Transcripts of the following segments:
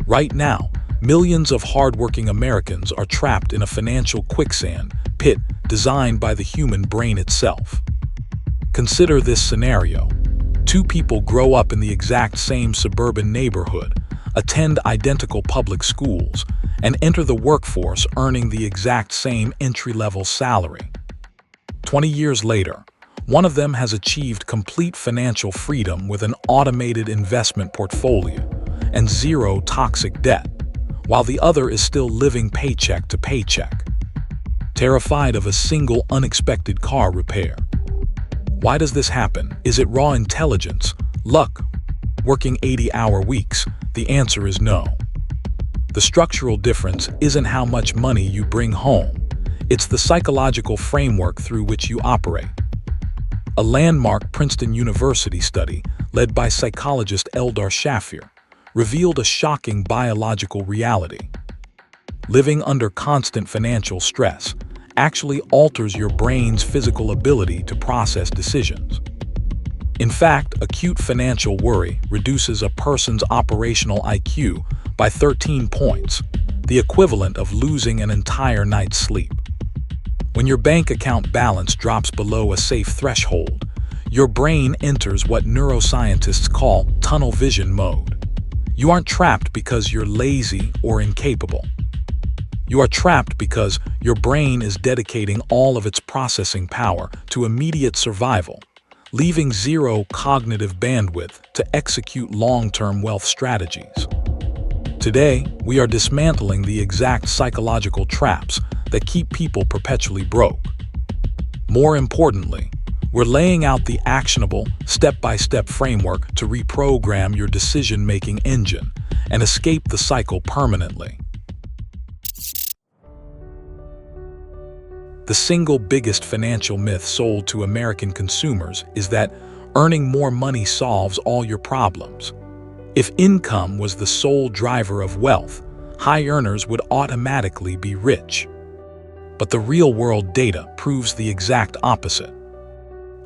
Right now, millions of hardworking Americans are trapped in a financial quicksand pit designed by the human brain itself. Consider this scenario. Two people grow up in the exact same suburban neighborhood, attend identical public schools, and enter the workforce earning the exact same entry-level salary. 20 years later, one of them has achieved complete financial freedom with an automated investment portfolio and zero toxic debt, while the other is still living paycheck to paycheck, terrified of a single unexpected car repair. Why does this happen? Is it raw intelligence, luck, working 80-hour weeks? The answer is no. The structural difference isn't how much money you bring home. It's the psychological framework through which you operate. A landmark Princeton University study, led by psychologist Eldar Shafir, revealed a shocking biological reality. Living under constant financial stress actually alters your brain's physical ability to process decisions. In fact, acute financial worry reduces a person's operational IQ by 13 points, the equivalent of losing an entire night's sleep. When your bank account balance drops below a safe threshold, your brain enters what neuroscientists call tunnel vision mode. You aren't trapped because you're lazy or incapable. You are trapped because your brain is dedicating all of its processing power to immediate survival, leaving zero cognitive bandwidth to execute long-term wealth strategies. Today, we are dismantling the exact psychological traps that keep people perpetually broke. More importantly, we're laying out the actionable, step-by-step framework to reprogram your decision-making engine and escape the cycle permanently. The single biggest financial myth sold to American consumers is that earning more money solves all your problems. If income was the sole driver of wealth, high earners would automatically be rich. But the real-world data proves the exact opposite.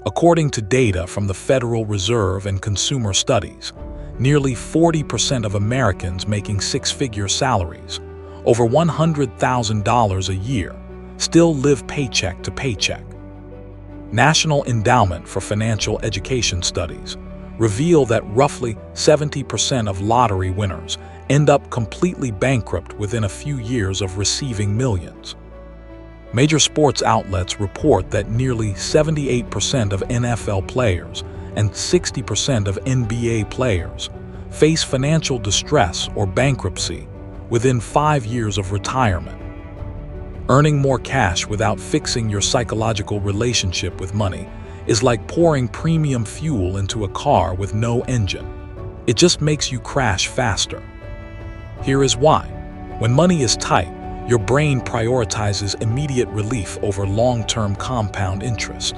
According to data from the Federal Reserve and Consumer Studies, nearly 40% of Americans making six-figure salaries, over $100,000 a year, still live paycheck to paycheck. National Endowment for Financial Education Studies reveal that roughly 70% of lottery winners end up completely bankrupt within a few years of receiving millions. Major sports outlets report that nearly 78% of NFL players and 60% of NBA players face financial distress or bankruptcy within 5 years of retirement. Earning more cash without fixing your psychological relationship with money is like pouring premium fuel into a car with no engine. It just makes you crash faster. Here is why. When money is tight, your brain prioritizes immediate relief over long-term compound interest.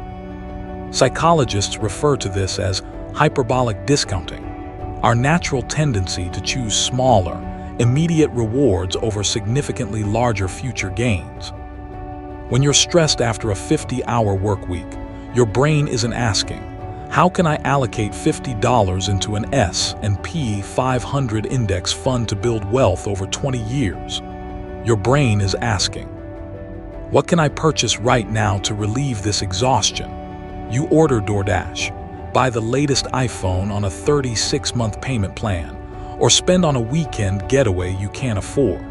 Psychologists refer to this as hyperbolic discounting, our natural tendency to choose smaller, immediate rewards over significantly larger future gains. When you're stressed after a 50-hour work week, your brain isn't asking, how can I allocate $50 into an S&P 500 index fund to build wealth over 20 years? Your brain is asking, what can I purchase right now to relieve this exhaustion? You order DoorDash, buy the latest iPhone on a 36-month payment plan, or spend on a weekend getaway you can't afford.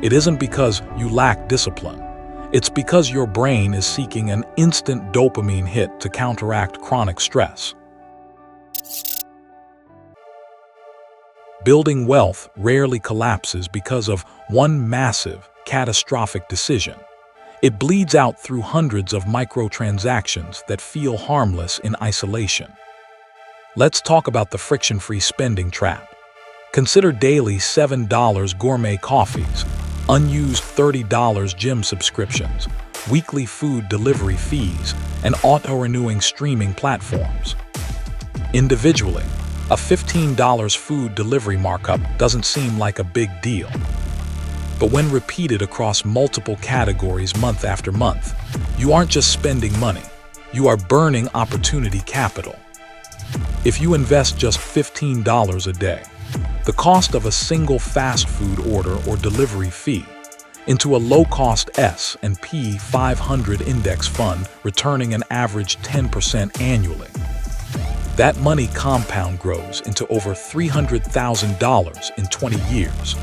It isn't because you lack discipline. It's because your brain is seeking an instant dopamine hit to counteract chronic stress. Building wealth rarely collapses because of one massive, catastrophic decision. It bleeds out through hundreds of microtransactions that feel harmless in isolation. Let's talk about the friction-free spending trap. Consider daily $7 gourmet coffees, unused $30 gym subscriptions, weekly food delivery fees, and auto-renewing streaming platforms. Individually, a $15 food delivery markup doesn't seem like a big deal. But when repeated across multiple categories month after month, you aren't just spending money, you are burning opportunity capital. If you invest just $15 a day, the cost of a single fast food order or delivery fee, into a low-cost S&P 500 index fund returning an average 10% annually. That money compound grows into over $300,000 in 20 years.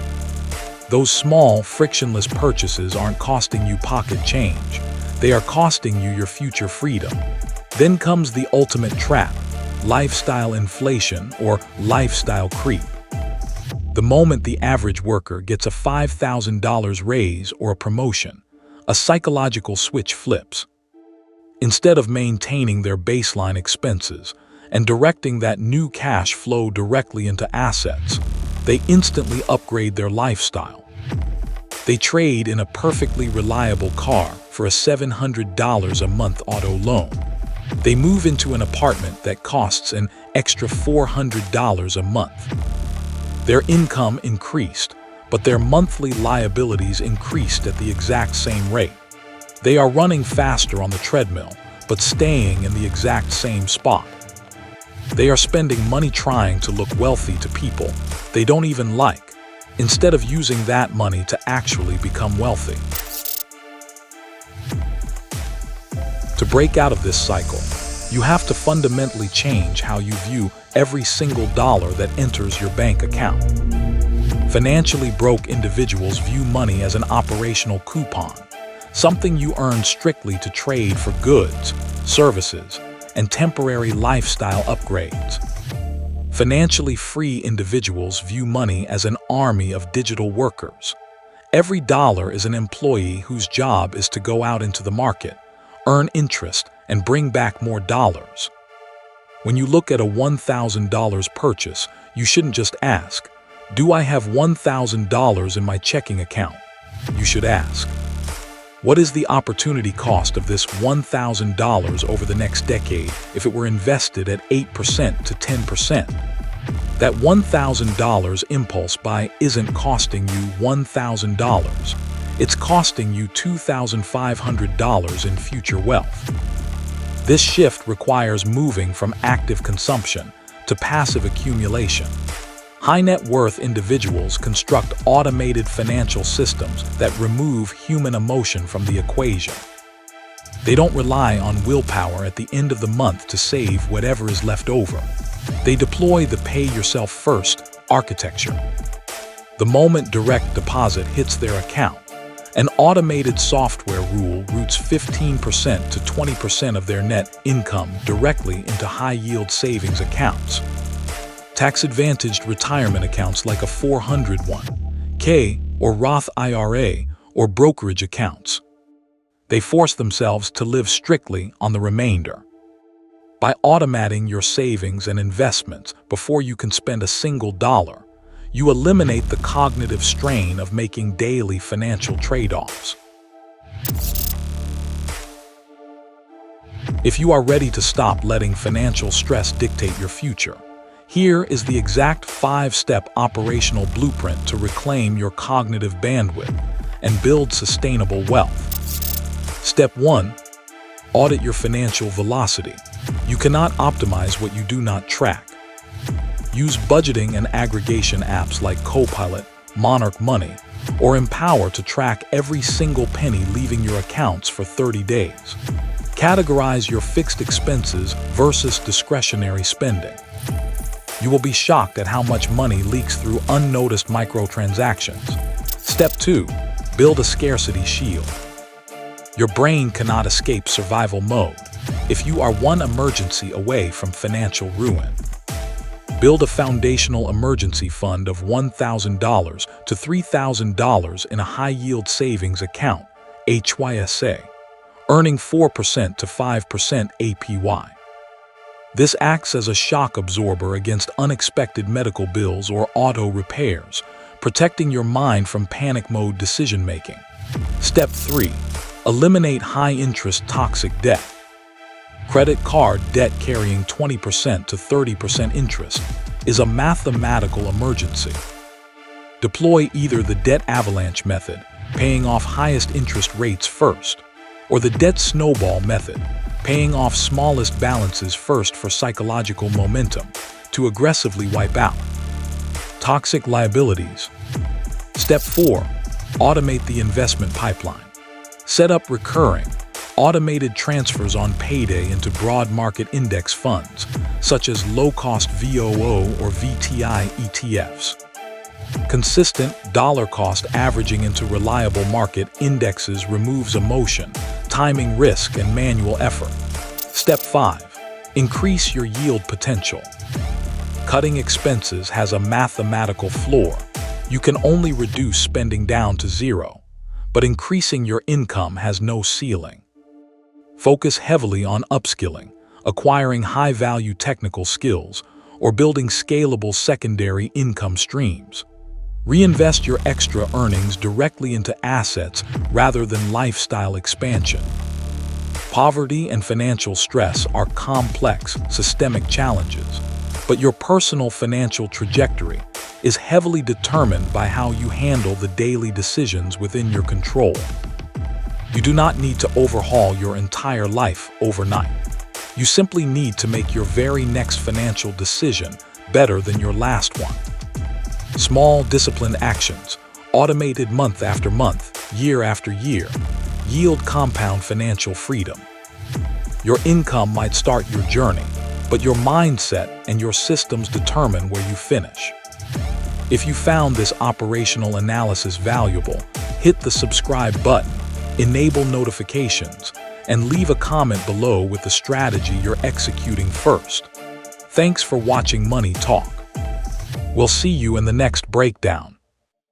Those small, frictionless purchases aren't costing you pocket change. They are costing you your future freedom. Then comes the ultimate trap: lifestyle inflation or lifestyle creep. The moment the average worker gets a $5,000 raise or a promotion, a psychological switch flips. Instead of maintaining their baseline expenses and directing that new cash flow directly into assets, they instantly upgrade their lifestyle. They trade in a perfectly reliable car for a $700 a month auto loan. They move into an apartment that costs an extra $400 a month. Their income increased, but their monthly liabilities increased at the exact same rate. They are running faster on the treadmill, but staying in the exact same spot. They are spending money trying to look wealthy to people they don't even like, instead of using that money to actually become wealthy. To break out of this cycle, you have to fundamentally change how you view every single dollar that enters your bank account. Financially broke individuals view money as an operational coupon, something you earn strictly to trade for goods, services, and temporary lifestyle upgrades. Financially free individuals view money as an army of digital workers. Every dollar is an employee whose job is to go out into the market, earn interest, and bring back more dollars. When you look at a $1,000 purchase, you shouldn't just ask, "Do I have $1,000 in my checking account?" You should ask, "What is the opportunity cost of this $1,000 over the next decade if it were invested at 8% to 10%? That $1,000 impulse buy isn't costing you $1,000. It's costing you $2,500 in future wealth." This shift requires moving from active consumption to passive accumulation. High net worth individuals construct automated financial systems that remove human emotion from the equation. They don't rely on willpower at the end of the month to save whatever is left over. They deploy the pay-yourself-first architecture. The moment direct deposit hits their account, an automated software rule routes 15% to 20% of their net income directly into high-yield savings accounts. Tax-advantaged retirement accounts like a 401(k) or Roth IRA or brokerage accounts. They force themselves to live strictly on the remainder. By automating your savings and investments before you can spend a single dollar, you eliminate the cognitive strain of making daily financial trade-offs. If you are ready to stop letting financial stress dictate your future, here is the exact 5-step operational blueprint to reclaim your cognitive bandwidth and build sustainable wealth. Step 1. Audit your financial velocity. You cannot optimize what you do not track. Use budgeting and aggregation apps like Copilot, Monarch Money, or Empower to track every single penny leaving your accounts for 30 days. Categorize your fixed expenses versus discretionary spending. You will be shocked at how much money leaks through unnoticed microtransactions. Step 2. Build a scarcity shield. Your brain cannot escape survival mode if you are one emergency away from financial ruin. Build a foundational emergency fund of $1,000 to $3,000 in a high-yield savings account, HYSA, earning 4% to 5% APY. This acts as a shock absorber against unexpected medical bills or auto repairs, protecting your mind from panic mode decision-making. Step 3. Eliminate high-interest toxic debt. Credit card debt carrying 20% to 30% interest is a mathematical emergency. Deploy either the debt avalanche method, paying off highest interest rates first, or the debt snowball method, paying off smallest balances first for psychological momentum to aggressively wipe out. Toxic liabilities. Step 4. Automate the investment pipeline. Set up recurring, automated transfers on payday into broad market index funds, such as low-cost VOO or VTI ETFs. Consistent dollar cost averaging into reliable market indexes removes emotion, timing risk, and manual effort. Step 5. Increase your yield potential. Cutting expenses has a mathematical floor. You can only reduce spending down to zero, but increasing your income has no ceiling. Focus heavily on upskilling, acquiring high-value technical skills, or building scalable secondary income streams. Reinvest your extra earnings directly into assets rather than lifestyle expansion. Poverty and financial stress are complex, systemic challenges, but your personal financial trajectory is heavily determined by how you handle the daily decisions within your control. You do not need to overhaul your entire life overnight. You simply need to make your very next financial decision better than your last one. Small, disciplined actions, automated month after month, year after year, yield compound financial freedom. Your income might start your journey, but your mindset and your systems determine where you finish. If you found this operational analysis valuable, hit the subscribe button, enable notifications, and leave a comment below with the strategy you're executing first. Thanks for watching Money Talk. We'll see you in the next breakdown.